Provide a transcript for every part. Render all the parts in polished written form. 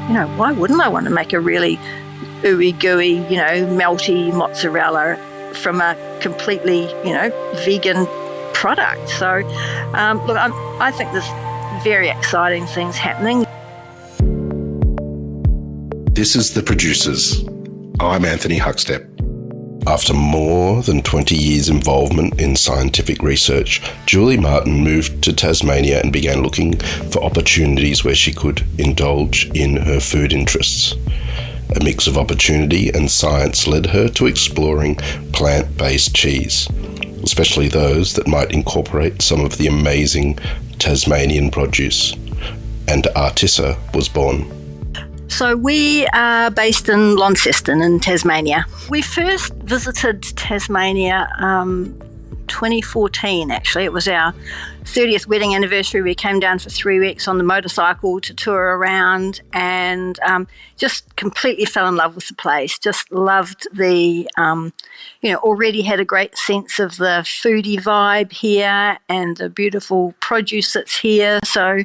why wouldn't I want to make a really ooey gooey, melty mozzarella from a completely, vegan product? So, look, I think there's very exciting things happening. This is The Producers. I'm Anthony Huckstep. After more than 20 years' involvement in scientific research, Julie Martyn moved to Tasmania and began looking for opportunities where she could indulge in her food interests. A mix of opportunity and science led her to exploring plant-based cheese, especially those that might incorporate some of the amazing Tasmanian produce. And Artisa was born. So we are based in Launceston in Tasmania. We first visited Tasmania 2014, actually. It was our 30th wedding anniversary. We came down for 3 weeks on the motorcycle to tour around and just completely fell in love with the place. Just loved the, already had a great sense of the foodie vibe here and the beautiful produce that's here. So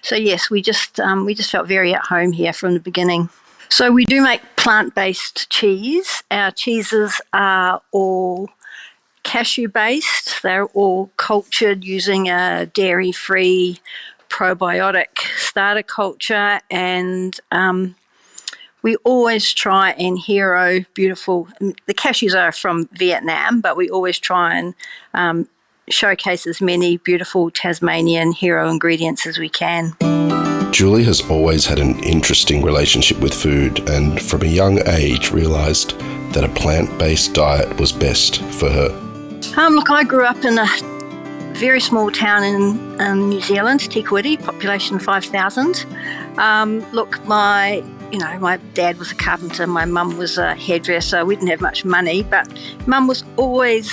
yes, we just felt very at home here from the beginning. So we do make plant-based cheese. Our cheeses are all cashew-based. They're all cultured using a dairy-free probiotic starter culture, and we always try and hero beautiful. The cashews are from Vietnam, but we always try and showcase as many beautiful Tasmanian hero ingredients as we can. Julie has always had an interesting relationship with food and from a young age realised that a plant-based diet was best for her. Look, I grew up in a very small town in New Zealand, Te Kuiti, population 5,000. Look, my dad was a carpenter, my mum was a hairdresser. We didn't have much money, but mum was always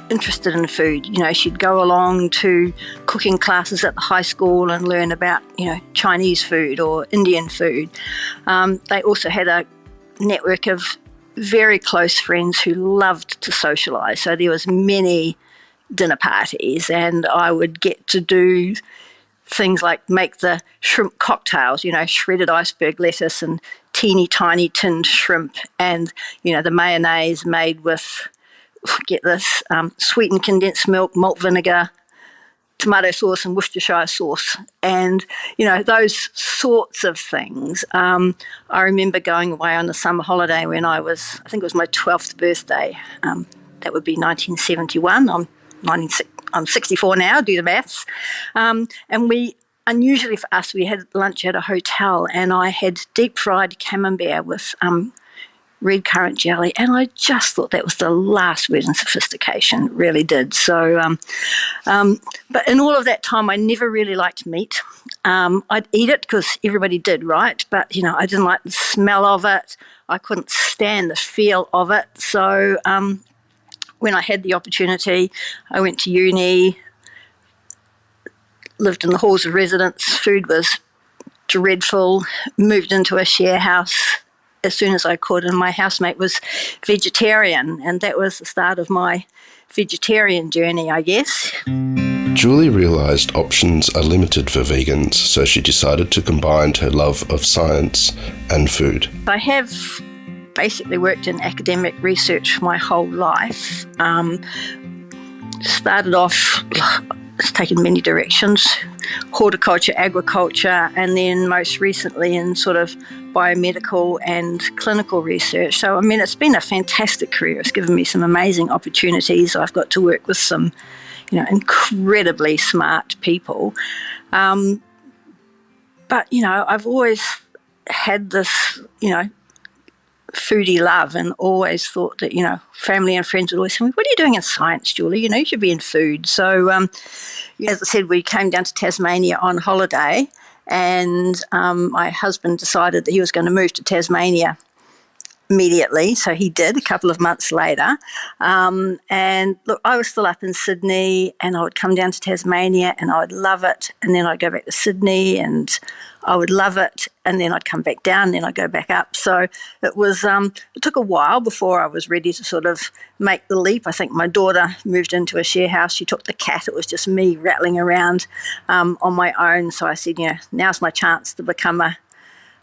interested in food. She'd go along to cooking classes at the high school and learn about, Chinese food or Indian food. They also had a network of very close friends who loved to socialise. So there was many dinner parties and I would get to do things like make the shrimp cocktails, shredded iceberg lettuce and teeny tiny tinned shrimp and, the mayonnaise made with, get this, sweetened condensed milk, malt vinegar, tomato sauce and Worcestershire sauce. And, those sorts of things. I remember going away on a summer holiday when I think it was my 12th birthday. That would be 1971. I'm 64 now, do the maths. And unusually for us, we had lunch at a hotel and I had deep fried camembert with red currant jelly, and I just thought that was the last word in sophistication, really did. So, but in all of that time, I never really liked meat. I'd eat it because everybody did, right? But, I didn't like the smell of it. I couldn't stand the feel of it. So when I had the opportunity, I went to uni, lived in the halls of residence. Food was dreadful, moved into a share house as soon as I could, and my housemate was vegetarian, and that was the start of my vegetarian journey, I guess. Julie realised options are limited for vegans, so she decided to combine her love of science and food. I have basically worked in academic research my whole life. Started off, it's taken many directions, horticulture, agriculture, and then most recently in sort of biomedical and clinical research. So, it's been a fantastic career. It's given me some amazing opportunities. I've got to work with some, incredibly smart people. But, I've always had this, foodie love and always thought that, family and friends would always say, what are you doing in science, Julie? You should be in food. So, as I said, we came down to Tasmania on holiday and my husband decided that he was going to move to Tasmania immediately. So he did a couple of months later. And look, I was still up in Sydney and I would come down to Tasmania and I would love it. And then I'd go back to Sydney and I would love it. And then I'd come back down and then I'd go back up. So it was, it took a while before I was ready to sort of make the leap. I think my daughter moved into a share house. She took the cat. It was just me rattling around on my own. So I said, now's my chance to become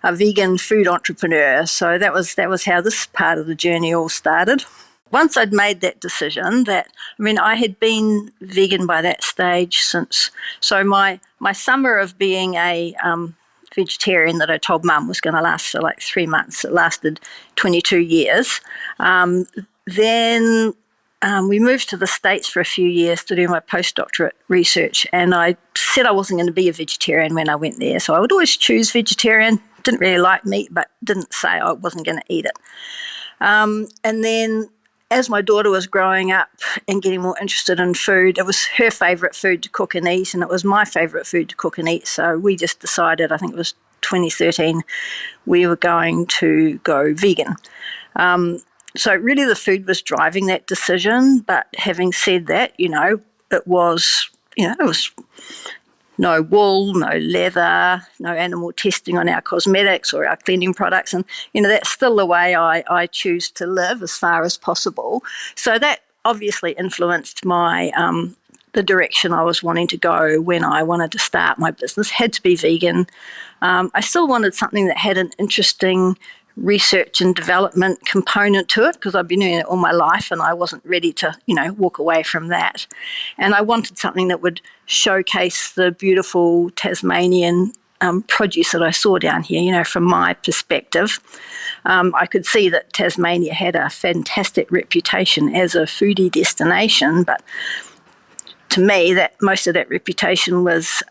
a vegan food entrepreneur. So that was how this part of the journey all started. Once I'd made that decision, I had been vegan by that stage since. So my summer of being a vegetarian that I told Mum was going to last for like 3 months. It lasted 22 years. Then we moved to the States for a few years to do my postdoctorate research, and I said I wasn't going to be a vegetarian when I went there. So I would always choose vegetarian. Didn't really like meat, but didn't say I wasn't going to eat it. And then as my daughter was growing up and getting more interested in food, it was her favourite food to cook and eat, and it was my favourite food to cook and eat. So we just decided, I think it was 2013, we were going to go vegan. So really the food was driving that decision. But having said that, it was no wool, no leather, no animal testing on our cosmetics or our cleaning products. And, that's still the way I choose to live as far as possible. So that obviously influenced my the direction I was wanting to go when I wanted to start my business. Had to be vegan. I still wanted something that had an interesting research and development component to it, because I've been doing it all my life and I wasn't ready to, walk away from that. And I wanted something that would showcase the beautiful Tasmanian produce that I saw down here, from my perspective. I could see that Tasmania had a fantastic reputation as a foodie destination, but to me, that most of that reputation was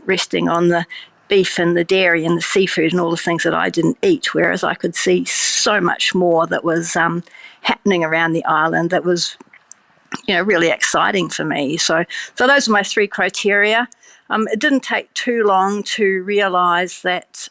resting on the beef and the dairy and the seafood and all the things that I didn't eat, whereas I could see so much more that was happening around the island that was, really exciting for me. So those are my 3 criteria. It didn't take too long to realise that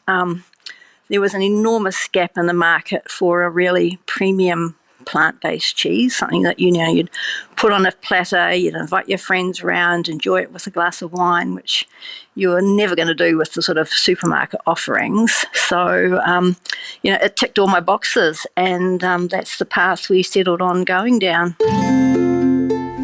there was an enormous gap in the market for a really premium plant-based cheese, something that you'd put on a platter, you'd invite your friends around, enjoy it with a glass of wine, which you were never going to do with the sort of supermarket offerings. So, it ticked all my boxes, and that's the path we settled on going down.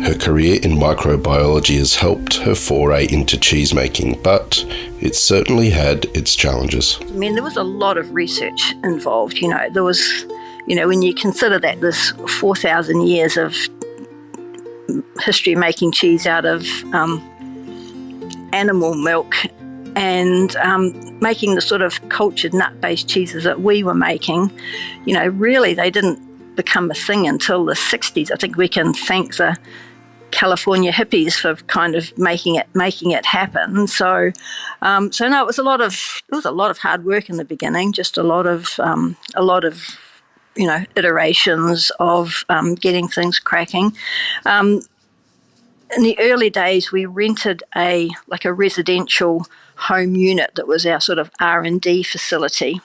Her career in microbiology has helped her foray into cheese making, but it certainly had its challenges. There was a lot of research involved. There was, when you consider that there's 4,000 years of history making cheese out of animal milk, and making the sort of cultured nut-based cheeses that we were making, really they didn't become a thing until the 60s. I think we can thank the California hippies for kind of making it happen. So no, it was a lot of hard work in the beginning, just a lot of iterations of getting things cracking. In the early days, we rented a residential home unit that was our sort of R&D facility,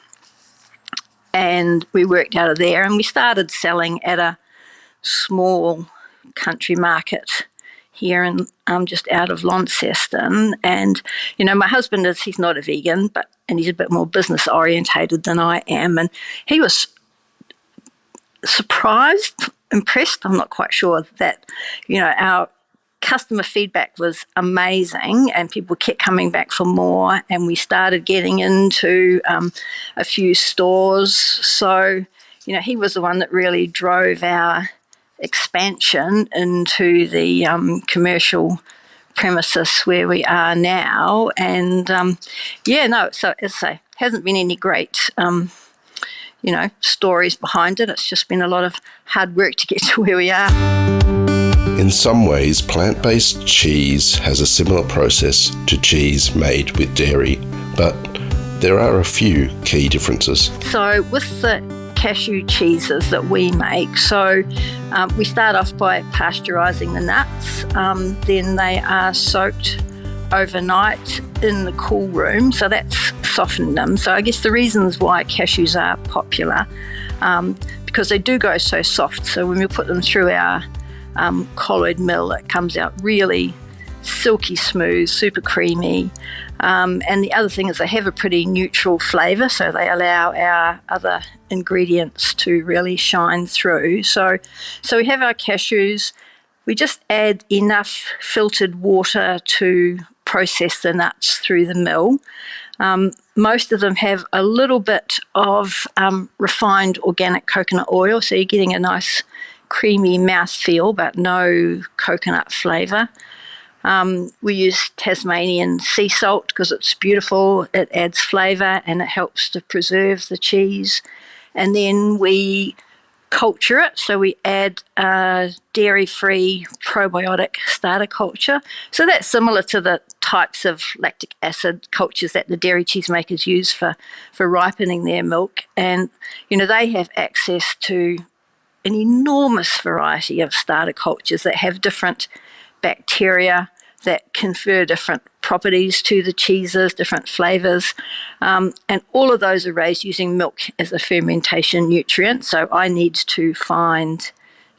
and we worked out of there, and we started selling at a small country market here in just out of Launceston. And my husband he's not a vegan, and he's a bit more business orientated than I am, and he was surprised, impressed, I'm not quite sure, that our customer feedback was amazing and people kept coming back for more, and we started getting into a few stores. So he was the one that really drove our expansion into the commercial premises where we are now. And so as I say, hasn't been any great stories behind it. It's just been a lot of hard work to get to where we are. In some ways, plant-based cheese has a similar process to cheese made with dairy, but there are a few key differences. So with the cashew cheeses that we make, so we start off by pasteurising the nuts, then they are soaked overnight in the cool room, so that's softened them. So I guess the reasons why cashews are popular, because they do go so soft. So when we put them through our colloid mill, it comes out really silky smooth, super creamy. And the other thing is they have a pretty neutral flavour, so they allow our other ingredients to really shine through. So we have our cashews. We just add enough filtered water to process the nuts through the mill. Most of them have a little bit of refined organic coconut oil, so you're getting a nice creamy mouthfeel, but no coconut flavour. We use Tasmanian sea salt because it's beautiful, it adds flavour and it helps to preserve the cheese. And then we culture it, so we add dairy-free probiotic starter culture. So that's similar to the types of lactic acid cultures that the dairy cheesemakers use for ripening their milk. And, they have access to an enormous variety of starter cultures that have different bacteria that confer different properties to the cheeses, different flavours, and all of those are raised using milk as a fermentation nutrient. So I need to find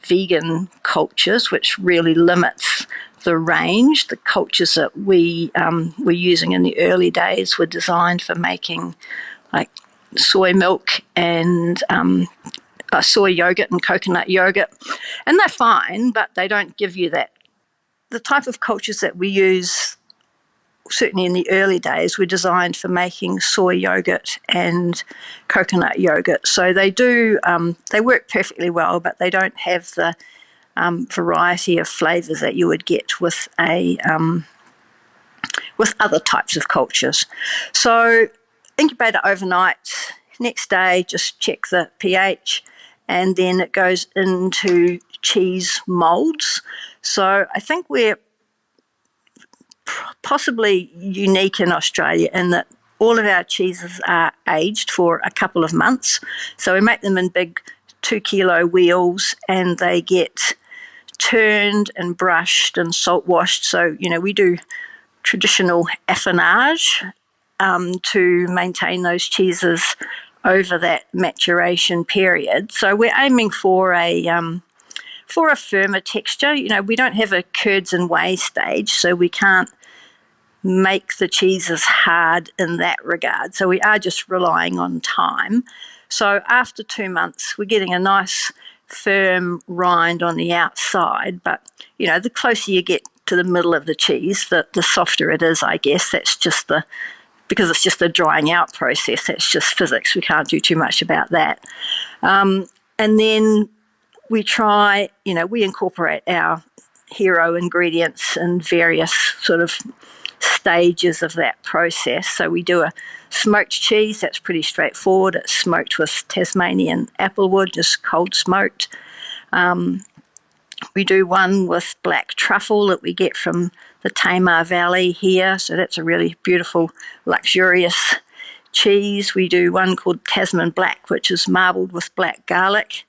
vegan cultures, which really limits the range. The cultures that we were using in the early days were designed for making like soy milk and soy yogurt and coconut yogurt, and they're fine, but they don't give you that. The type of cultures that we use, certainly in the early days, were designed for making soy yogurt and coconut yogurt. So they do, they work perfectly well, but they don't have the variety of flavours that you would get with with other types of cultures. So incubator overnight. Next day, just check the pH, and then it goes into cheese moulds. So I think we're possibly unique in Australia in that all of our cheeses are aged for a couple of months. So we make them in big 2-kilo wheels and they get turned and brushed and salt washed. So, we do traditional affinage to maintain those cheeses over that maturation period. So we're aiming for a firmer texture. We don't have a curds and whey stage, so we can't make the cheeses hard in that regard. So we are just relying on time. So after 2 months, we're getting a nice firm rind on the outside, but the closer you get to the middle of the cheese, the softer it is, I guess. That's just because it's just a drying out process. That's just physics. We can't do too much about that. And then we try, we incorporate our hero ingredients in various sort of stages of that process. So we do a smoked cheese. That's pretty straightforward. It's smoked with Tasmanian applewood, just cold smoked. We do one with black truffle that we get from the Tamar Valley here. So that's a really beautiful, luxurious cheese. We do one called Tasman Black, which is marbled with black garlic.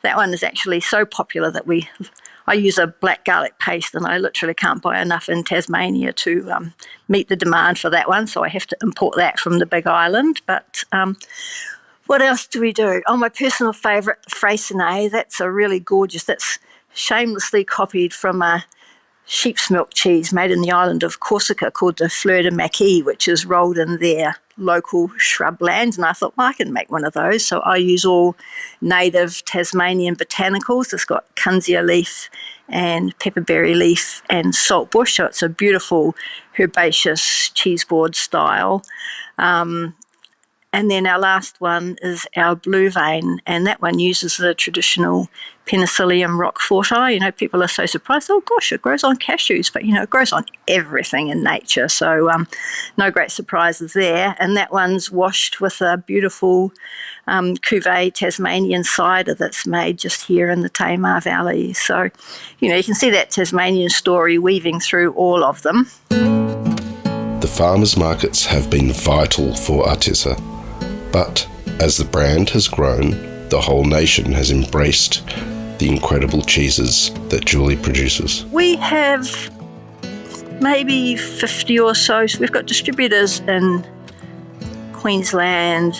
That one is actually so popular that I use a black garlic paste, and I literally can't buy enough in Tasmania to meet the demand for that one, so I have to import that from the Big Island. But what else do we do? Oh, my personal favourite, Freycinet. That's a really gorgeous, that's shamelessly copied from a sheep's milk cheese made in the island of Corsica called the Fleur de Maquis, which is rolled in their local shrubland. And I thought, I can make one of those. So I use all native Tasmanian botanicals. It's got kunzia leaf and pepperberry leaf and saltbush. So it's a beautiful herbaceous cheeseboard style. And then our last one is our blue vein, and that one uses the traditional Penicillium roqueforti. People are so surprised, oh gosh, it grows on cashews, but it grows on everything in nature, so no great surprises there. And that one's washed with a beautiful cuvee Tasmanian cider that's made just here in the Tamar Valley. So, you can see that Tasmanian story weaving through all of them. The farmers' markets have been vital for Artisa. But as the brand has grown, the whole nation has embraced the incredible cheeses that Julie produces. We have maybe 50 or so. So we've got distributors in Queensland,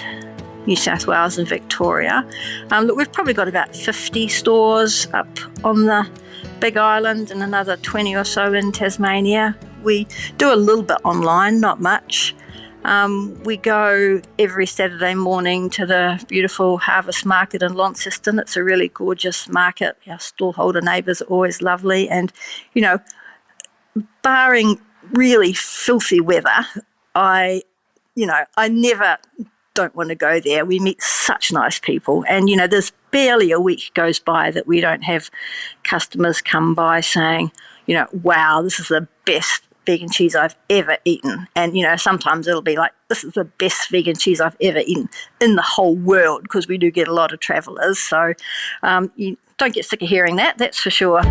New South Wales and Victoria. Look, we've probably got about 50 stores up on the Big Island and another 20 or so in Tasmania. We do a little bit online, not much. We go every Saturday morning to the beautiful Harvest Market in Launceston. It's a really gorgeous market. Our stallholder neighbours are always lovely. And, barring really filthy weather, I I never don't want to go there. We meet such nice people, and there's barely a week goes by that we don't have customers come by saying, wow, this is the best vegan cheese I've ever eaten. And sometimes it'll be like, this is the best vegan cheese I've ever eaten in the whole world, because we do get a lot of travellers. So you don't get sick of hearing that, that's for sure.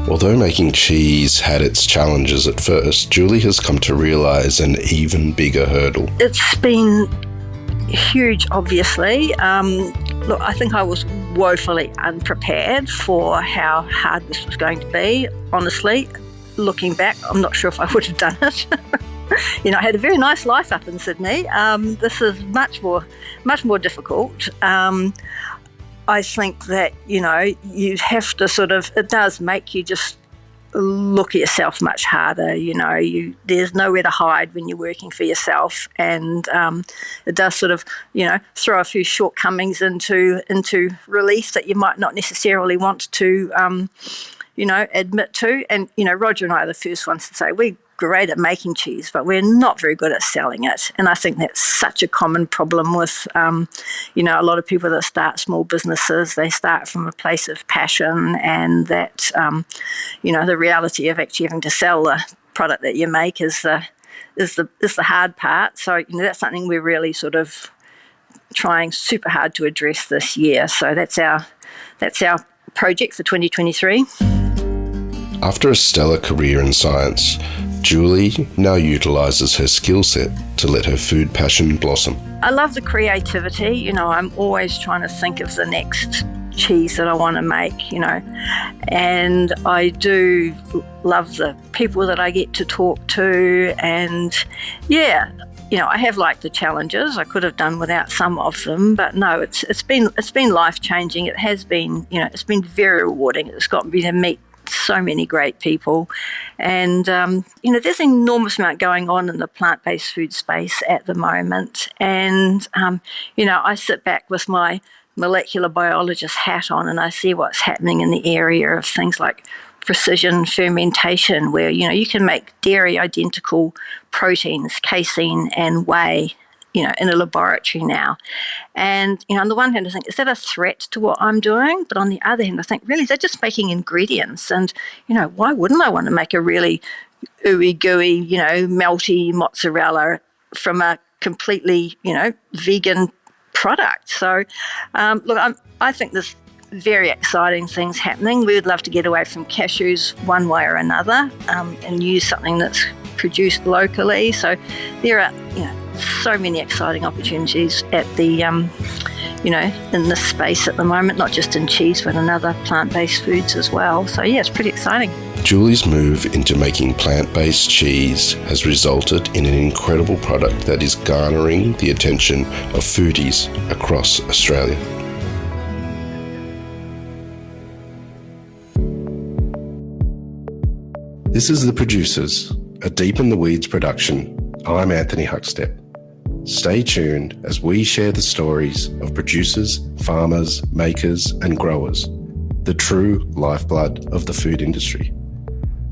Although making cheese had its challenges at first, Julie has come to realise an even bigger hurdle. It's been huge, obviously. Look, I think I was woefully unprepared for how hard this was going to be. Honestly, looking back, I'm not sure if I would have done it. I had a very nice life up in Sydney. This is much more difficult. I think that, you have to it does make you just look at yourself much harder. There's nowhere to hide when you're working for yourself, and it does throw a few shortcomings into relief that you might not necessarily want to admit to. And Roger and I are the first ones to say we're great at making cheese, but we're not very good at selling it. And I think that's such a common problem with a lot of people that start small businesses. They start from a place of passion, and that the reality of actually having to sell the product that you make is the hard part. So that's something we're really trying super hard to address this year. So that's our project for 2023. After a stellar career in science, Julie now utilises her skill set to let her food passion blossom. I love the creativity. I'm always trying to think of the next cheese that I want to make, and I do love the people that I get to talk to, and I have liked the challenges. I could have done without some of them, but no, it's been life-changing. It has been, it's been very rewarding. It's got me to meet so many great people, and there's an enormous amount going on in the plant-based food space at the moment, and I sit back with my molecular biologist hat on, and I see what's happening in the area of things like precision fermentation, where you can make dairy identical proteins, casein and whey, in a laboratory now. And, on the one hand, I think, is that a threat to what I'm doing? But on the other hand, I think, really, they're just making ingredients. And, why wouldn't I want to make a really ooey gooey, melty mozzarella from a completely, vegan product? So, look, I think there's very exciting things happening. We would love to get away from cashews one way or another, and use something that's produced locally. So there are, so many exciting opportunities at the, in this space at the moment, not just in cheese, but in other plant-based foods as well. So yeah, it's pretty exciting. Julie's move into making plant-based cheese has resulted in an incredible product that is garnering the attention of foodies across Australia. This is The Producers, a Deep in the Weeds production. I'm Anthony Huckstep. Stay tuned as we share the stories of producers, farmers, makers and growers, the true lifeblood of the food industry.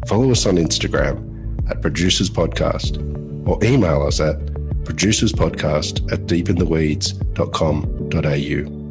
Follow us on Instagram at Producers Podcast, or email us at producerspodcast@deepintheweeds.com.au.